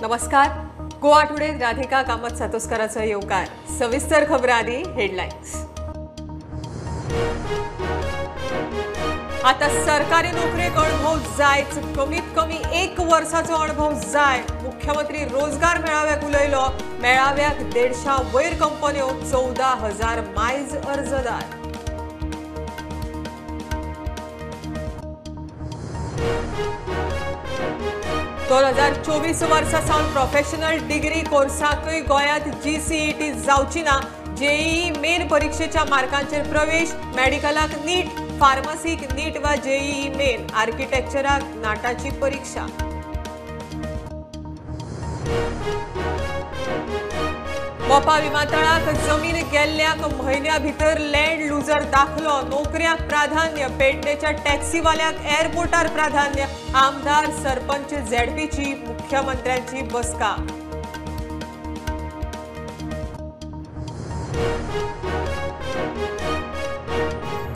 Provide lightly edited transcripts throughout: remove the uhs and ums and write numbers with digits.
नमस्कार. गोवा टुडे राधिका कामत सातोस्कराचं येवकार. सविस्तर खबर आधी हेडलाईन्स. आता सरकारी नोकरेक अनुभव जायच, कमीत कमी 1 वर्षाचो अनुभव जाय. मुख्यमंत्री रोजगार मेळाव्याक उलयलो. मेळाव्याक 150 वयर कंपन्यो, 14,000 मायज अर्जदार. दोन 2024 वर्सा सावन प्रोफेशनल डिग्री कोर्साकय गोयात GCET जावची ना. जेईई मेन परीक्षेच्या मार्कांचेर प्रवेश. मेडिकलाक नीट, फार्मसीक नीट वा जेईई मेन, आर्किटेक्चराक नाटाची परीक्षा. मोपा विमानतळाक जमीन गेल्ल्याक म्हयन्या भितर लँड लुजर दाखलो. नोकऱ्याक प्राधान्य, पेडणेच्या टॅक्सीवाल्यांक एअरपोर्टार प्राधान्य. आमदार सरपंच झेडपीची मुख्यमंत्र्यांची बसका.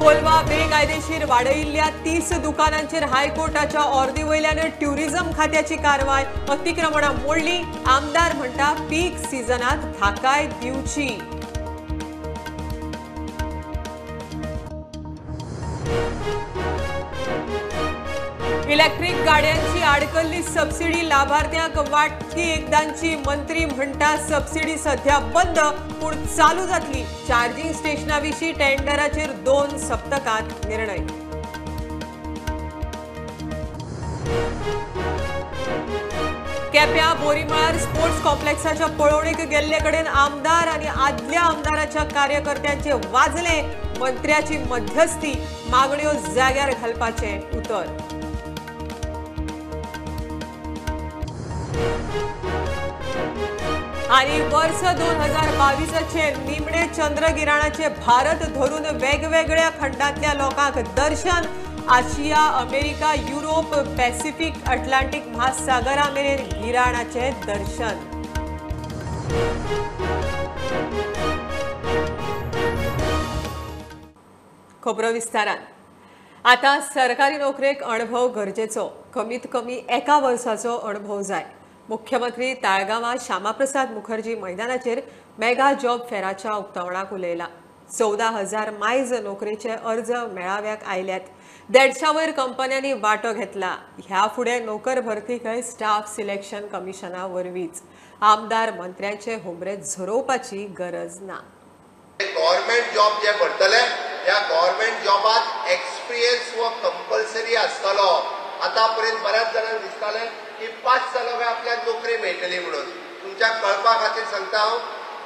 कोलवा बेकायदेशीर वाडयिल्ल्या 30 दुकानांचेर हायकोर्टाच्या ऑर्दी वयल्यान ट्युरिझम खात्याची कारवाय. अतिक्रमणां मोडली. आमदार म्हणटा पीक सिजनात थाकाय दिवची. इलेक्ट्रिक गाड्यांची आडकल्ली सबसिडी लाभार्थ्यांक वाटकी एकदांची. मंत्री म्हणटा सबसिडी सध्या बंद पूण चालू जातली. चार्जिंग स्टेशनाविशीं टेंडराचेर 2 सप्तकांत निर्णय. केप्यां बोरीमार स्पोर्ट्स कॉम्प्लेक्साच्या पळोवणेक गेल्ले कडेन आमदार आनी आदल्या आमदाराच्या कार्यकर्त्यांचे वाजले. मंत्र्याची मध्यस्थी, मागण्यो जाग्यार घालपाचे उतर. आणि वर्ष 2022चे निमणे चंद्रगिराणाचे भारत धरून वेगवेगळ्या खंडांतल्या लोकांक दर्शन. आशिया, अमेरिका, युरोप, पॅसिफिक, अटलांटिक महासागरामेरेन गिराणाचे दर्शन. खबरो विस्तारान. आता सरकारी नोकरेक अणभव गरजेचो. कमीत कमी 1 वर्साचो अणभव जाय. मुख्यमंत्री ताळगांवां श्यामाप्रसाद मुखर्जी मैदानाचेर मेगा जॉब फेराच्या उक्तावणाक उलयला. 14,000 मायज नोकरेचे अर्ज मेळाव्याक आयल्यात. 150 वयर कंपन्यांनी वांटो घेतला. ह्या फुडें नोकर भरतीकय स्टाफ सिलेक्शन कमिशना वरवींच. आमदार मंत्र्यांचे होमरे झरोवपाची गरज ना. गव्हर्नमेंट जॉब जे भरतले त्या गव्हर्नमेंट जॉबात एक्सपिरियन्स व कंपल्सरी आसतलो. आतापर्यंत बऱ्याच जाणांक दिसताले की 5 सालां आपल्याक नोकरी मेळटली म्हणून. तुमच्या कळपा खातीर सांगता हांव,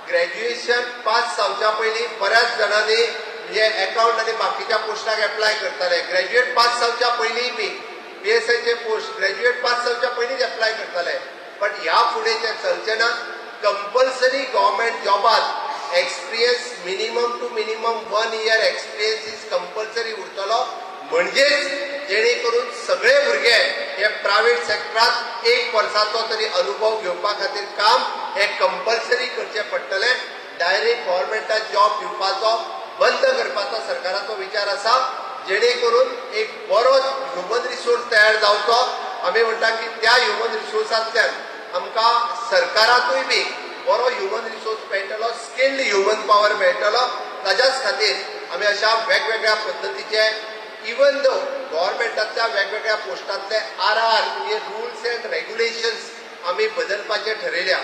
ग्रॅज्युएशन पास जावच्या पयलीं बऱ्याच जाणांनी म्हणजे अकाउंट आनी बाकीच्या पोस्टाक एप्लाय करताले. ग्रॅज्युएट पास जावच्या पयलीं बी PSIचे पोस्ट ग्रॅज्युएट पास जावच्या पयलींच एप्लाय करताले. बट ह्या फुडें तें चलचें ना. कंपल्सरी गव्हर्नमेंट जॉबात experience minimum two minimum 1 year experience is compulsory उरतलो. म्हणजेच जेणे करून सगळे भुरगे हे प्रायव्हेट सेक्टरात 1 वर्साचो तरी अनुभव घेवपा खातीर काम हे कंपल्सरी करचे पडटले. डायरेक्ट गव्हर्नमेंटाक जॉब दिवपाचो बंद करपाचो सरकाराचो विचार आसा. जेणे करून एक बरो ह्युमन रिसोर्स तयार जावचो. आमी म्हणटा की त्या ह्युमन रिसोर्सांतल्यान आमकां सरकाराकूय बी बरो ह्युमन रिसोर्स मेळटलो, स्किल्ड ह्युमन पॉवर मेळटलो. ताच्याच खातीर आमी अशा वेगवेगळ्या पद्दतीचे इवन दो गव्हर्नमेंटाच्या वेगवेगळ्या पोस्टांतले RR म्हणजे रुल्स अँड रेग्युलेशन्स आमी बदलपाचे ठरयल्या.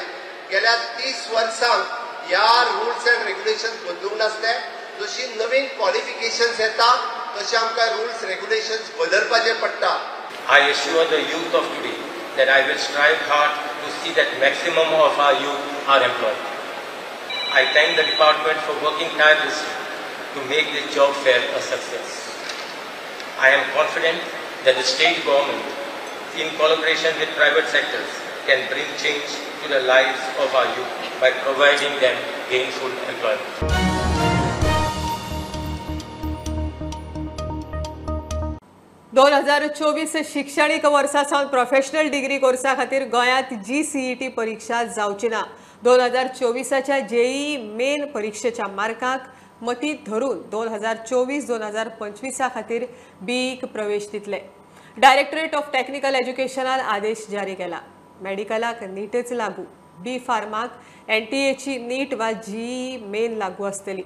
गेल्या 30 वर्सांक ह्या रुल्स अँड रेग्युलेशन्स बदलूंक नासले. जशी नवीन क्वालिफिकेशन्स येता तशे आमकां रुल्स रेग्युलेशन्स बदलपाचे पडटा. I assure the youth of today that I will strive hard to see that maximum of our youth are employed. I thank the department for working tirelessly to make this job fair a success. I am confident that the state government, in collaboration with private sectors, can bring change to the lives of our youth by providing them gainful employment. दोन 2024 शिक्षणीक वर्सा सावन professional degree कोर्सा खातीर गोंयांत GCET परीक्षा जावची ना. 2024च्या JEE main परीक्षेच्या मार्काक मतींत धरून 2024-2025 खातीर बीईक प्रवेश दितले. डायरेक्टरेट ऑफ टेक्निकल एज्युकेशनान आदेश जारी केला. मेडिकलाक नीटच लागू, बी फार्माक NTA नीट वा GE मेन लागू आसतली,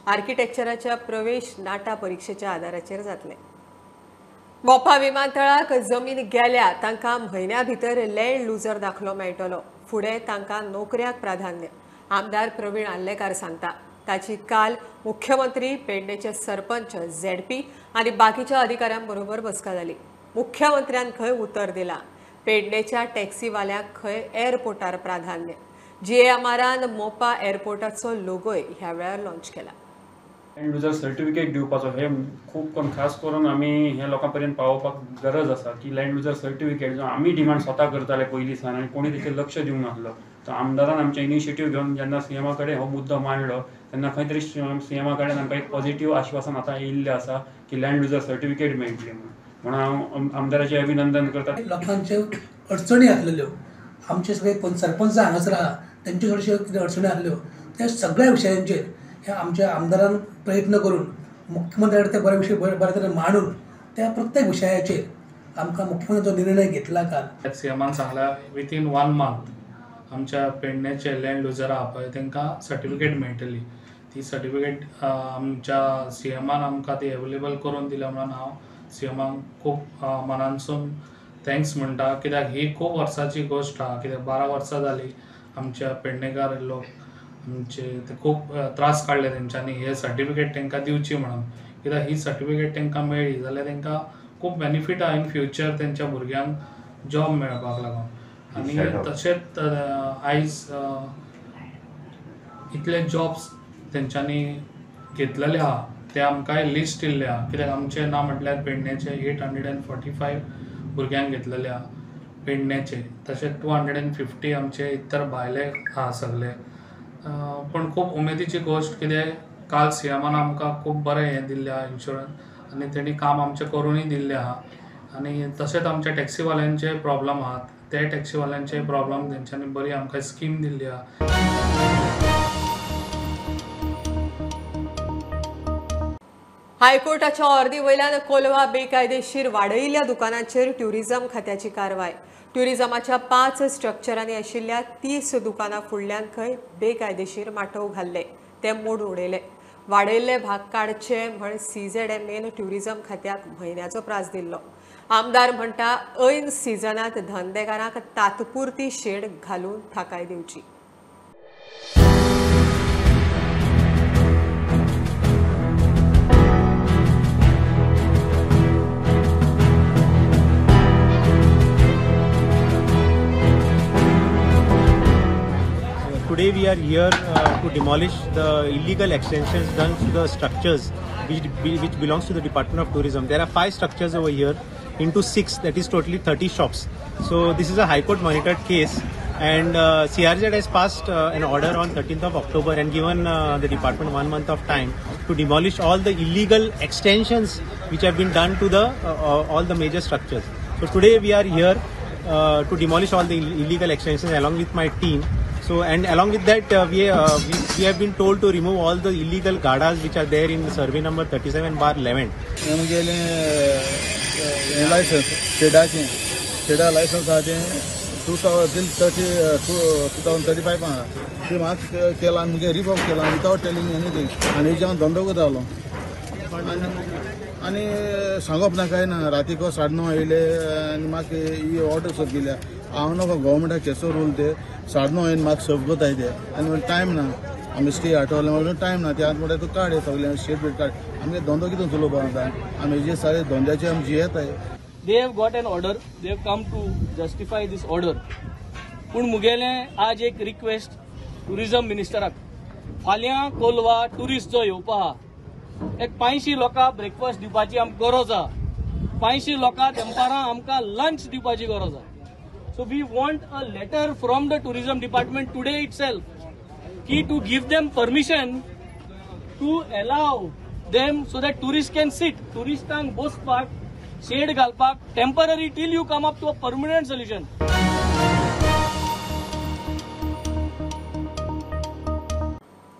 आर्किटेक्चराच्या प्रवेश नाटा परीक्षेच्या आधाराचेर जातले. मोपा विमानतळाक जमीन गेल्या तांकां म्हयन्या भितर लँड लुजर दाखलो मेळटलो. फुडें तांकां नोकऱ्याक प्राधान्य, आमदार प्रवीण आल्लेकार सांगता. ताची काल मुख्यमंत्री, पेडणेचे सरपंच, ZP आनी बाकीच्या अधिकाऱ्यांबरोबर बसका जाली. मुख्यमंत्र्यान खंय उतर दिला, पेडणेच्या टॅक्सीवाल्यांक खंय एअरपोर्टार प्राधान्य. GAMRान मोपा एअरपोर्टाचो लोगोय ह्या वेळार लॉन्च केला. लँड लुजर सर्टिफिकेट दिवपाचो हे खूब खास करून आमी हे लोकां पर्यंत पावोवपाक गरज आसा की लँड लुजर सर्टिफिकेट जो आमी डिमांड स्वता करताले पयलीं सान आनी कोणी तेचेर लक्ष दिवंक नासलो. तर आमदारान आमचे इनिशिएटीव घेवन जेन्ना CMा कडेन हो मुद्दो मांडलो तेन्ना खंय तरी CMा कडेन आमकां एक पॉझिटिव्ह आश्वासन आतां येयल्लें आसा की लँड लुजर सर्टिफिकेट मेळटली म्हणून हांव आमदाराचें अभिनंदन करता. लोकांचे अडचणी आसलेल्यो, आमचे सगळे सरपंच हांगासर आहा तेंच्यो थोड्योश्यो कितें अडचणी आसल्यो त्या सगळ्या विशयांचेर हे आमच्या आमदारान प्रयत्न करून मुख्यमंत्र्याकडे ते बरे विशय बरे तरेन मांडून त्या प्रत्येक विशयाचेर आमकां मुख्यमंत्र्याचो निर्णय घेतला काल. CMान सांगला विथीन 1 मंथ आमच्या पेडणेचे लँड लुजर आहा पळय तांकां सर्टिफिकेट मेळटली. ती सर्टिफिकेट आमच्या CMान आमकां ती अवेलेबल करून दिल्या म्हणून हांव CMाक खूब मनानसून थँक्स म्हणटा. कित्याक ही खूब वर्साची गोश्ट आहा, कित्याक 12 वर्सां जाली आमच्या पेडणेकार लोक आमचे ते खूब त्रास काडले तेंच्यांनी हे सर्टिफिकेट तांकां दिवची म्हणून. कित्याक ही सर्टिफिकेट तांकां मेळ्ळी जाल्यार तांकां खूब बेनिफीट आहा इन फ्युचर तेंच्या भुरग्यांक जॉब मेळपाक लागून. आनी तशेंच आयज इतले जॉब्स तेंच्यांनी घेतलेले आहा ते आमकां लिस्ट येयल्ले आहा. कित्याक आमचे ना म्हटल्यार पेडणेचे 845 भुरग्यांक घेतलेले आहा पेडणेचे. तशेंच 250 आमचे इतर भायले आहा सगळे. पण खूब उमेदीची गोश्ट कित्याक काल CMान आमकां खूब बरें हें दिल्लें आहा इन्शुरन्स आनी तेणी काम आमचें करूनय दिल्लें आहा. आनी तशेंच आमच्या टॅक्सीवाल्यांचे प्रॉब्लम आहात ते टॅक्सीवाल्यांचे प्रॉब्लम तेंच्यांनी बरी आमकां स्कीम दिल्ली आहा. हायकोर्टाच्या ऑर्दी वयल्यान कोलवा बेकायदेशीर वाडयिल्ल्या दुकानांचेर ट्युरिझम खात्याची कारवाय. ट्युरिझमाच्या 5 स्ट्रक्चरांनी आशिल्ल्या 30 दुकानां फुडल्यान खंय बेकायदेशीर माटोव घाल्ले, ते मोडून उडयले. वाडयल्ले भाग काडचे म्हण CZMAन ट्युरिझम खात्याक म्हयन्याचो प्रास दिल्लो. आमदार म्हणटा ऐन सिजनांत धंदेकारांक तात्पुरती शेड घालून थाकाय दिवची. Today we are here to demolish the illegal extensions done to the structures which belongs to the Department of Tourism. There are 5 structures over here into 6, that is totally 30 shops. So this is a High Court monitored case, and CRZ has passed an order on 13th of October and given the department 1 month of time to demolish all the illegal extensions which have been done to the all the major structures. So today we are here to demolish all the illegal extensions along with my team. So, and along with that we have been told to remove all the illegal gadas which are there in survey number 37/11. आमगेले licence शेडा licence आहा तें 2035 आहा. ती म्हाका केला आमगे revoke केला without telling anything. आनी हेजे हांव धंदो करतालो आनी सांगप ना काय ना. रातीको 9:30 येयले आनी म्हाका ही ऑर्डर सोंपिल्या. हांव नको गव्हर्मेंटाक केसो रूल ते 9:30 येवन म्हाका सर्व कोताय ते आनी टायम ना. आमी स्टे आठवले म्हणून टायम ना. ते आतां म्हणटा तूं काड सगळें शेट बीट काड. आमगे धंदो कितें चलोवपा जाता. आमी हेजे सारे धंद्याचे आमी जियेताय. They have got an order. They have come to justify this order. पूण मुगेले आज एक रिक्वेस्ट टुरिझम मिनिस्टराक. फाल्यां कोलवा टुरिस्ट जो येवपा आहा एक 500 लोकां ब्रेकफास्ट दिवपाची आमकां गरज आहा. 500 लोकां दनपारां आमकां लंच दिवपाची गरज आहा. So we want a letter from the tourism department today itself to give them permission to allow them so that tourists can sit. Touristan bospak, shade galpak, temporary till you come up to a permanent solution.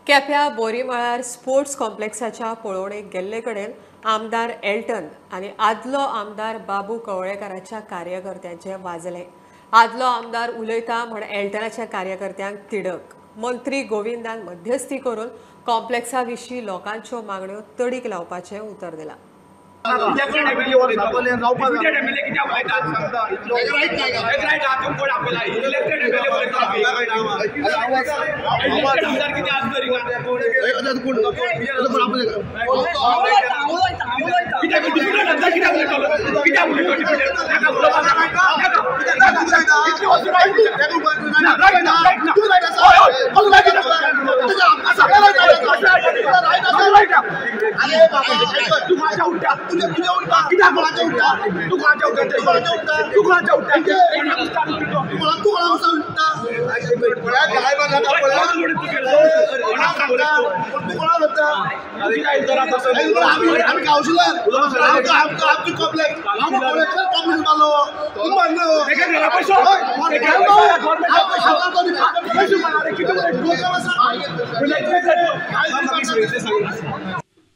केप्या बोरीमळार sports कॉम्प्लेक्साच्या पळोवणेक गेल्ले कडेन आमदार Elton आनी आदलो आमदार बाबू कवळेकाराच्या कार्यकर्त्यांचे वाजले. आदलो आमदार उलयता म्हण एलटनाच्या कार्यकर्त्यांक तिडक. मंत्री गोविंदान मध्यस्थी करून कॉम्प्लेक्सा विशीं लोकांच्यो मागण्यो तडीक लावपाचें उतर दिलां.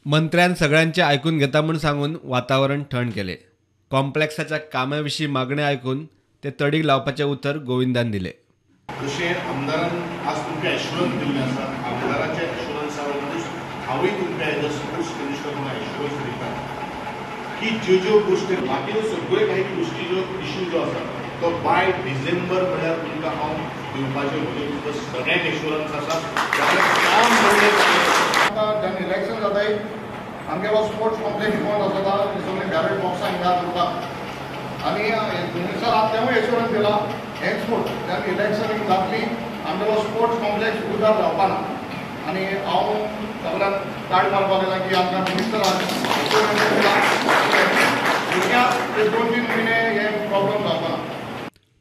मंत्र्यान सगळ्यांचे आयकून घेता म्हूण सांगून वातावरण थंड केले. कॉम्प्लेक्साच्या कामाविशीं मागणे आयकून ते तडीक लावपाचे उतर गोविंदान दिले. जशें आमदारान आज तुमकां एश्युरन्स दिल्लें आसा, आमदाराच्या एश्युरन्सा वयल्यानूच हांवूय तुमकां एज अ स्पोर्ट्स मिनिस्टर म्हणून एश्युरन्स दिता की ज्यो गोश्टी बाकीच्यो सगळ्यो काही गोश्टी ज्यो इश्यू जो आसा तो बाय डिसेंबर म्हळ्यार तुमकां हांव दिवपाचें म्हणून तुमकां सगळ्यांक एश्युरन्स आसा. जेन्ना इलेक्शन जाताय आमगे हो स्पोर्ट्स कॉम्प्लेक्स बंद आसता, सगळे बॅलेट बॉक्सां हिंगा करता आनी मिनिस्टर आहा तेवूय एश्युरन्स दिला एक्सपोर्ट जेन्ना इलेक्शन जातली आमगे हो स्पोर्ट्स कॉम्प्लेक्स उजार जावपाना. आनी हांव सगळ्यांक कार्ड मारपाक लागला की आमकां मिनिस्टरान एश्युरन्स दिला भुरग्यांक ते 2-3 म्हयने हे प्रॉब्लेम जावपाना.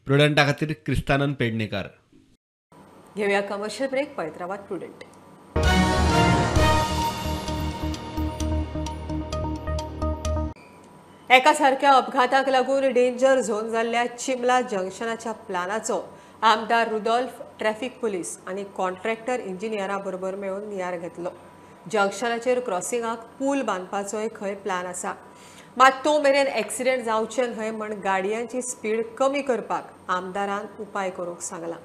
प्रुडंटा खातीर क्रिस्तानंद पेडणेकार. घेऊया कमर्शियल ब्रेक. पळयत रावात प्रुडंट. एका सारख्या अपघाताक लागून डेंजर झोन जाल्ल्या चिमला जंक्शनाच्या प्लानाचो आमदार रुदोल्फ, ट्रॅफिक पुलीस आणि कॉन्ट्रॅक्टर इंजिनियरा बरोबर मेळून नियार घेतलो. जंक्शनाचेर क्रॉसिंगाक पूल बांदपाचोय खंय प्लान आसा, मात तो मेरेन एक्सिडेंट जावचे न्हय म्हण गाडयांची स्पीड कमी करपाक आमदारान उपाय करूंक सांगला.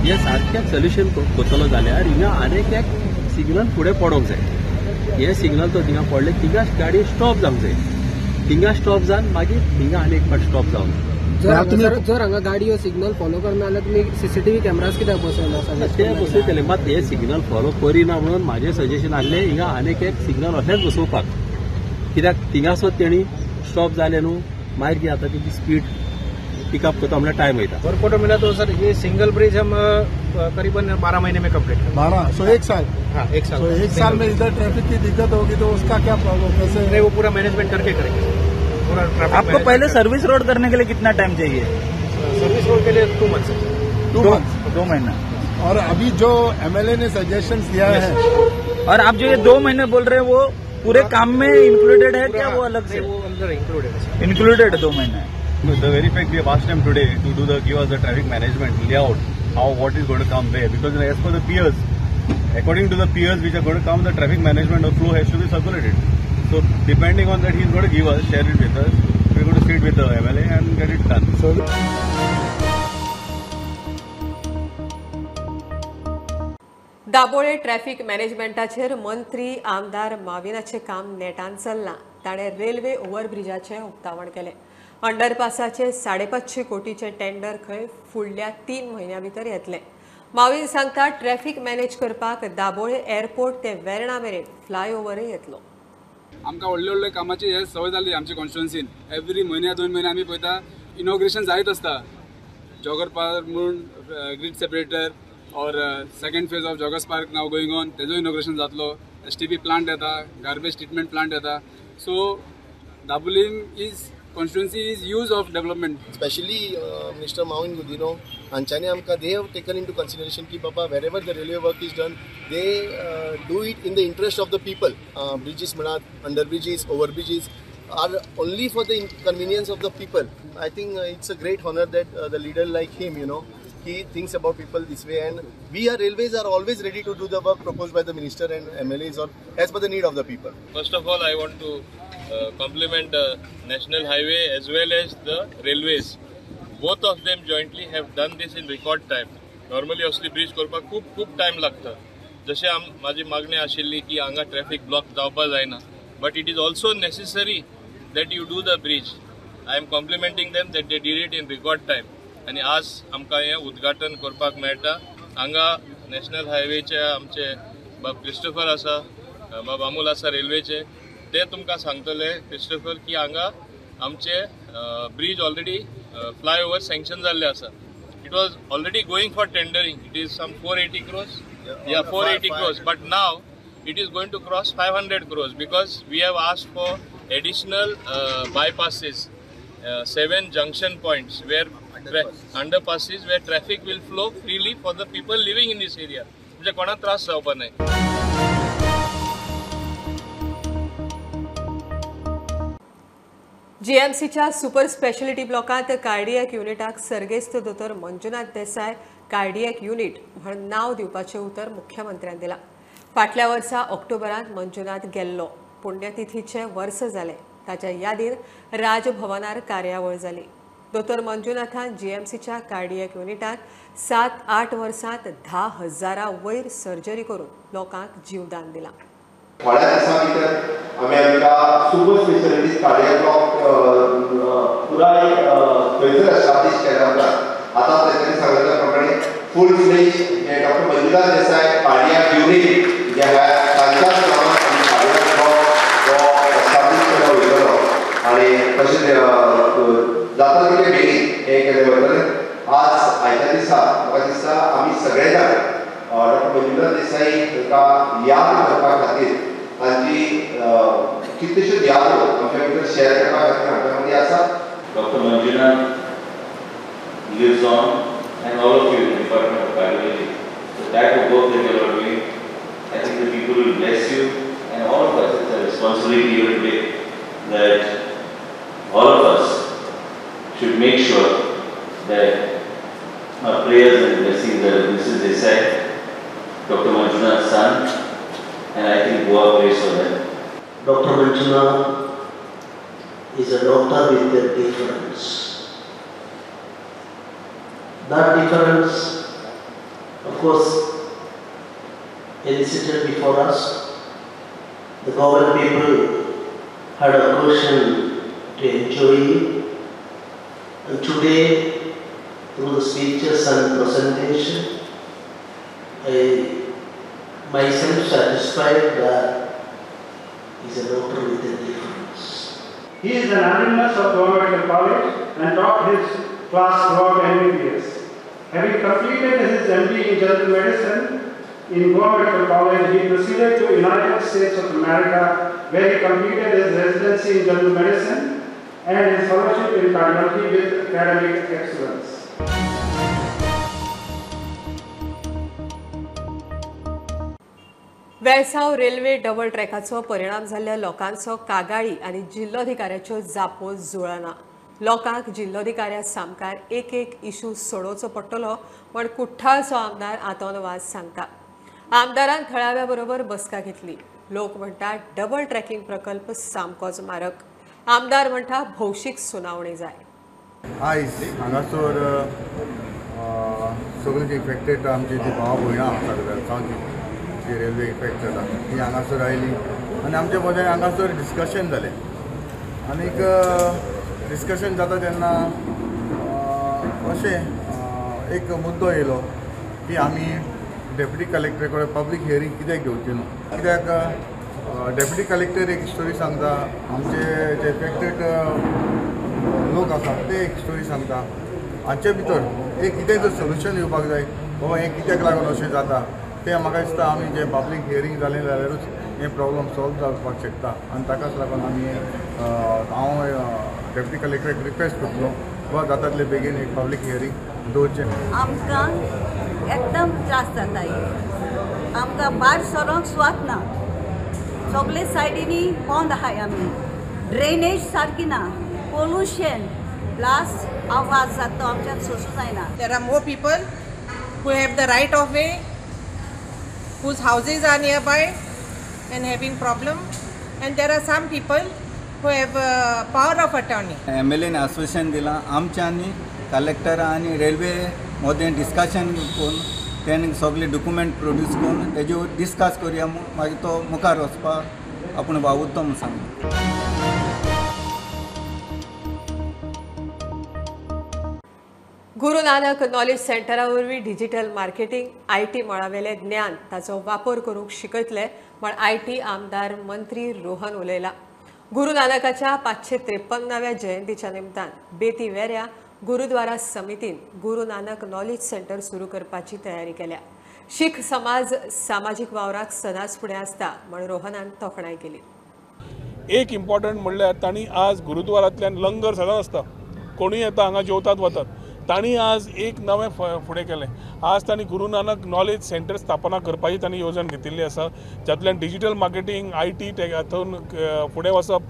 हे सारकें सोल्युशन करतलो जाल्यार हिंगा आनीक एक सिग्नल फुडें पडोंक जाय. हे सिग्नल तो थिंगा पडले थिंगा गाडी स्टॉप जावंक जाय. थिंगा स्टॉप जावन मागीर थिंगा आनी एक फावट स्टॉप जावंक जाय. जर हांगा गाडयो सिग्नल फॉलो करना जाल्यार तुमी सीसीटीव्ही कॅमेराज कित्याक बसयना? ते बसयतले मात हे सिग्नल फॉलो करिना म्हणून म्हाजें सजेशन आसलें हिंगा आनीक एक सिग्नल अशेंच बसोवपाक. कित्याक थिंगासोच तेणी स्टॉप जाले न्हू मागीर कितें जाता तेजी स्पीड पिकअप करता म्हणल्यार टायम वयता. वर्कआउट मिला तो सर ये सिंगल ब्रिज हम करीबन 12 महीने में कंप्लीट कर 12 सो 1 साल. हाँ 1 साल. तो 1 साल में इधर ट्रैफिक की दिक्कत होगी तो उसका क्या प्रॉब्लम कैसे? नहीं वो पूरा मैनेजमेंट करके करेंगे. पूरा ट्रैफिक आपको पहले सर्विस रोड करने के लिए कितना टाइम चाहिए? सर्विस रोड के लिए 2 मंथ्स. 2 महीना. और अभी जो एमएलए ने सजेशन दिया है और आप जो ये 2 महीने बोल रहे हैं वो पूरे काम में इंक्लूडेड है क्या वो अलग से? वो अंदर इंक्लूडेड 2 महीने. The very fact we have asked them today to do give us the traffic management layout, what is going to come where, because as per the peers, according to the peers which are going to come, the traffic management of flow has to be circulated. So depending on that, he is going to give us, share it with us. We are going to sit with the MLA and get it done. So. Dabolim traffic मॅनेजमेंटाचेर मंत्री आमदार माविनाचे काम नेटान चल्लां. ताणें railway ओव्हरब्रिजाचें उक्तावण केलें. अंडरपासाचे 550 कोटीचे tender खंय फुडल्या 3 म्हयन्यां भितर येतले. माविन सांगता ट्रॅफिक मॅनेज करपाक दाबोळे एअरपोर्ट ते वेर्णा मेरेन फ्लायओव्हरय येतलो. आमकां व्हडले कामाची हे सवय जाल्ली आमच्या कॉन्स्टिट्युएन्सीन. एवरी म्हयन्या 2 म्हयने आमी पळयता इनॉग्रेशन जायत आसता. जॉगर पार्क म्हणून ग्रीड सेपरेटर और second phase of joggers park now going on तेजो इनॉग्रेशन जातलो. STP प्लांट येता, गार्बेज ट्रिटमेंट प्लांट येता. So Dabolim is constituency is use of development. Especially Mr. Mawin Gudino, Anchani Amka, they have taken into consideration ki Baba, wherever the railway work is done, they do it in the interest of the people. Bridges, under bridges, over bridges are only for the convenience of the people. I think it's a great honor that the leader like him, he thinks about people this way, and we railways are always ready to do the work proposed by the minister and MLAs or as per the need of the people. First of all, I want to compliment the National Highway as well as the railways both of them jointly have done this in record time. Normally असली bridge करपाक खूप time लागता. जशें म्हाजी मागणी आशिल्ली की हांगा ट्रॅफिक ब्लॉक जावपा जायना, but it is also necessary that you do the bridge. I am complimenting them that they did it in record time. आणि आज आमकां हें उद्घाटन करपाक मेळटा. हांगा नॅशनल हायवेचे आमचे बाब क्रिस्टोफर आसा, बाब अमूल आसा रेल्वेचे, ते तुमकां सांगतले क्रिस्टोफर की हांगा आमचे ब्रिज ऑलरेडी फ्लायओवर सँक्शन जाल्ले आसा. It was already going for tendering. It is some 480 crores. Yeah, 480 crores. But now it is going to cross 500 crores because we have asked for additional bypasses, 7 junction points where underpasses where traffic will flow freely for the people living in this area. म्हणजे कोणा त्रास जावपा नाही. जीएमसीच्या super speciality ब्लॉकात cardiac युनिटाक सर्गेस्त दोतोर मंजुनाथ देसाय cardiac unit म्हण नाव दिवपाचें उतर मुख्यमंत्र्यान दिलां. फाटल्या वर्सा ऑक्टोबरांत मंजुनाथ गेल्लो. पुण्यतिथीचे वर्स जालें. ताच्या यादीन राजभवनार कार्यावळ जाली. दोतोर मंजुनाथान जीएमसीच्या कार्डियक युनिटात 7-8 वर्सांत 10,000 वयर सर्जरी करून लोकांक जीवदान दिलां. थोड्या दिसां भितर आमी आमकां सुपर स्पेशलिटी कार्डियक ब्लॉक पुराय थंयसर एस्टाब्लीश केला आसा. आतां तेंच्यांनी सांगिल्ल्या प्रमाणे फूल फ्लेज जे डॉक्टर मंजुनाथ देसाय कार्डियक युनिट जे आहा तांच्याच नांवान आमी कार्डियक ब्लॉक हो एस्टाब्लीश केलो वयतलो आनी तशेंच जाता तितले बेगीन हे केले वयतले. आज आयच्या दिसा म्हाका दिसता आमी सगळे जाण डॉक्टर मंजुनाथ देसाई हांकां याद करपा खातीर तांची कितल्योश्योच यादो आमच्या भितर शेअर करपा खातीर आमच्या मदीं आसा. Doctor Manjunath lives on, and all of you in the Department of Cardiology. So that work that you are doing, I think the people will bless you, and all of us, it's a responsibility you will take, that all of us should make sure that our prayers and blessings are with Mrs. Desai, Dr. Manjunath's son, and I think Goa prays for that. Dr. Manjunath is a doctor with a difference. That difference, of course, elicited before us. The government people had a occasion to enjoy it. And today, through the speeches and presentation, I myself satisfied that he is a doctor with a difference. He is an alumnus of Goa Medical College and taught his class throughout MBBS. Having completed his MD in General Medicine in Goa Medical College, he proceeded to United States of America, where he completed his residency in General Medicine and his fellowship in cardiology with academic excellence. Velsao railway double ट्रॅकाचो परिणाम जाल्ल्या लोकांचो कागाळी आनी जिल्लोधिकाऱ्याच्यो जापो जुळना. लोकांक जिल्लोधिकाऱ्या सामकार एक इशू सोडोवचो पडटलो म्हण कुठ्ठाळचो आमदार आतोन वाज सांगता. आमदारान थळाव्या बरोबर बसका घेतली. लोक म्हणटा डबल ट्रॅकिंग प्रकल्प सामकोच मारक. आमदार म्हणटा भौशीक सुनावणी जाय. आयज हांगासर सगळी जी इफेक्टेड आमची जी भाव भयणां आसा वेळसावची जी रेल्वे इफेक्ट जाता ती हांगासर आयली आनी आमचे मदें हांगासर डिस्कशन जालें. आनीक डिस्कशन जाता तेन्ना अशें एक मुद्दो येयलो की आमी डेप्युटी कलेक्टरा कडेन पब्लीक हियरींग कित्याक घेवची न्हू. कित्याक डेप्युटी कलेक्टर एक स्टोरी सांगता, आमचे जे इफेक्टेड लोक आसा ते एक स्टोरी सांगता. हाचे भितर एक कितेंय जर सोल्युशन येवपाक जाय बाबा हें कित्याक लागून अशें जाता तें म्हाका दिसता आमी जें पब्लीक हियरींग जालें जाल्यारूच हें प्रॉब्लम सॉल्व जावपाक शकता. आनी ताकाच लागून आमी हांव डेप्युटी कलेक्टराक रिक्वेस्ट करतलो वा जाता तितले बेगीन एक पब्लीक हियरींग दवरचें. आमकां एकदम त्रास जाता. आमकां भायर सरोंक सुवात ना. सगळे सायडीनी बंद आहाय आमी. ड्रेनेज सारकी ना. पोल्युशन प्लस आवाज जाता आमच्यान सोसूं जायना. There are more people who have the right of way, whose houses are nearby and having problem, and there are some people who have power of attorney. MLA ने आश्वासन दिला आमच्यांनी कलेक्टर आनी railway मोदें discussion करून तेणें सगळे document produce करून तेजेर डिस्कस करुया मागीर तो मुखार वचपाक आपूण वावुरतो म्हूण सांगलो. गुरू नानक नॉलेज सेंटरा वरवीं डिजिटल मार्केटिंग IT मळावेले ज्ञान ताचो वापर करूंक शिकयतले म्हण IT आमदार मंत्री रोहन उलयला. गुरू नानकाच्या 553व्या जयंतीच्या निमतान बेती वेऱ्या गुरुद्वारा समितीन गुरू नानक नॉलेज सेंटर सुरू करपाची तयारी केल्या. शीख समाज सामाजीक वावराक सदांच फुडें आसता म्हण रोहनान तोखणाय केली. एक इम्पॉर्टंट म्हणल्यार तांणी आज गुरुद्वारांतल्यान लंगर सदांच आसता, कोणूय येता हांगा जेवतात वतात. तांणी आज एक नवें फुडें केलें. आज तांणी गुरू नानक नॉलेज सेंटर स्थापना करपाची तांणी येवजण घेतिल्ली आसा, जातूंतल्यान डिजिटल मार्केटिंग IT हातूंत फुडें वचप,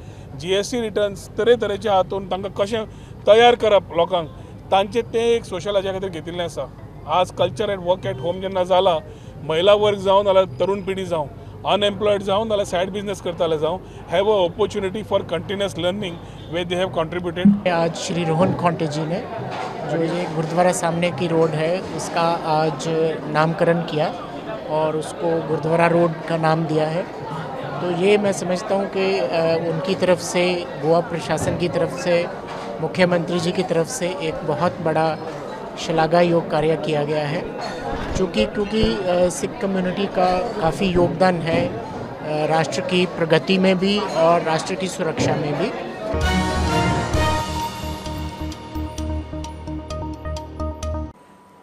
GST रिटर्न्स तरेतरेच्या हातूंत तांकां कशें तयार करप लोकांक, तांचें तें एक सोशल हाच्या खातीर घेतिल्लें आसा. आज culture end work at home जेन्ना जाला, महिला वर्ग जावं नाल्यार तरुण पिढी जावं, अनएम्प्लॉयड जावं नाल्यार सायड बिजनेस करताले जावं, have a opportunity for continuous learning way they have contributed. आज श्री रोहन खंटे जी ने जो ये गुरुद्वारा सामने की रोड है उसका आज नामकरण किया और उसको गुरुद्वारा रोड का नाम दिया है. तो ये मैं समझता हूँ कि उनकी तरफ से, गोवा प्रशासन की तरफ से, मुख्यमंत्री जी की तरफ से एक बहुत बड़ा श्लाघायोग कार्य किया गया है. क्योंकि सिख कम्युनिटी का काफ़ी योगदान है राष्ट्र की प्रगति में भी और राष्ट्र की सुरक्षा में भी.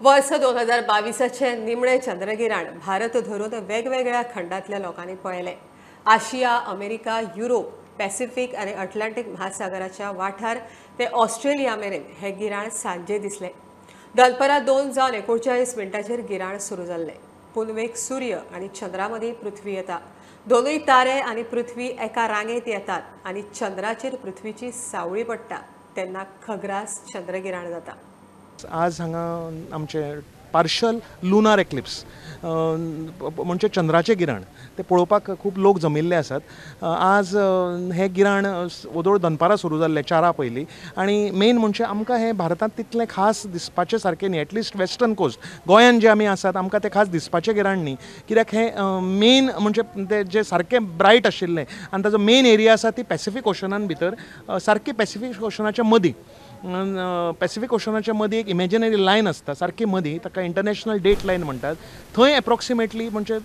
वर्ष 2022चे निमणे चंद्रगिराण भारत धरून वेगवेगळ्या खंडातल्या लोकांनी पळयले. आशिया, अमेरिका, युरोप, पॅसिफिक आणि अटलांटिक महासागराच्या वाठार ते ऑस्ट्रेलिया मेरेन हे गिराण सांजे दिसले. दनपारां 2:39 गिराण सुरू जाल्ले. पुनवेक सूर्य आणि चंद्रा मदीं पृथ्वी येता. दोनूय तारे आणि पृथ्वी एका रांगेत येतात आणि चंद्राचेर पृथ्वीची सावळी पडटा तेन्ना खग्रास चंद्रगिराण जाता. आज हांगा आमचे पार्शल लुनार एक्लिप्स म्हणजे चंद्राचें गिराण ते पळोवपाक खूब लोक जमिल्ले आसात. आज हे गिराण वोदोळ दनपारां सुरू जाल्लें 4 पयलीं आणि मेन म्हणजे आमकां हे भारतांत तितलें खास दिसपाचें सारकें न्ही. एटलिस्ट वेस्टर्न कोस्ट गोंयान जे आमी आसात आमकां ते खास दिसपाचें गिराण न्ही, कित्याक हे मेन म्हणजे ते जे सारकें ब्रायट आशिल्लें आनी ताजो मेन एरिया आसा ती पॅसिफीक ओशनान भितर सारकी पॅसिफीक ओशनाच्या मदीं. पॅसिफीक ओशनाच्या मदीं एक इमॅजिनरी लायन आसता सारकी मदीं, ताका इंटरनॅशनल डेट लायन म्हणटात. थंय एप्रॉक्सिमेटली म्हणजे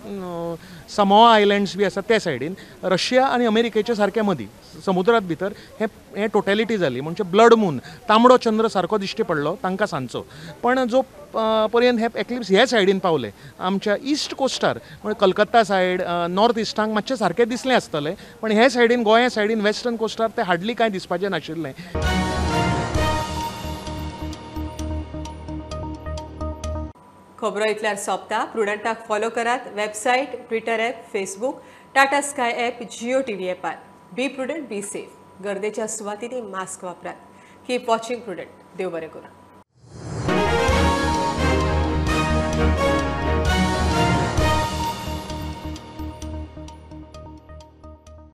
समोआ आयलँड्स बी आसात त्या सायडीन रशिया आनी अमेरिकेच्या सारक्या मदीं समुद्रांत भितर हे टोटॅलिटी जाली. म्हणजे ब्लड मून तांबडो चंद्र सारको दिश्टी पडलो तांकां सांजचो. पण जो पर्यंत हे एक्लिप्स हे सायडीन पावले आमच्या ईस्ट कोस्टार म्हणजे कलकत्ता सायड नॉर्थ इस्टांक मातशें सारकें दिसलें आसतलें, पण हे सायडीन गोंया सायडीन वेस्टर्न कोस्टार ते हार्डली कांय दिसपाचें नाशिल्लें. खबरो इतल्यार सोंपता. प्रुडंटाक फॉलो करात. Website, Twitter app, Facebook, Tata Sky app, Jio TV ॲपार. Be prudent, be safe. गर्देच्या सुवातींनी मास्क वापरात. Keep watching prudent. देव बरें करूं.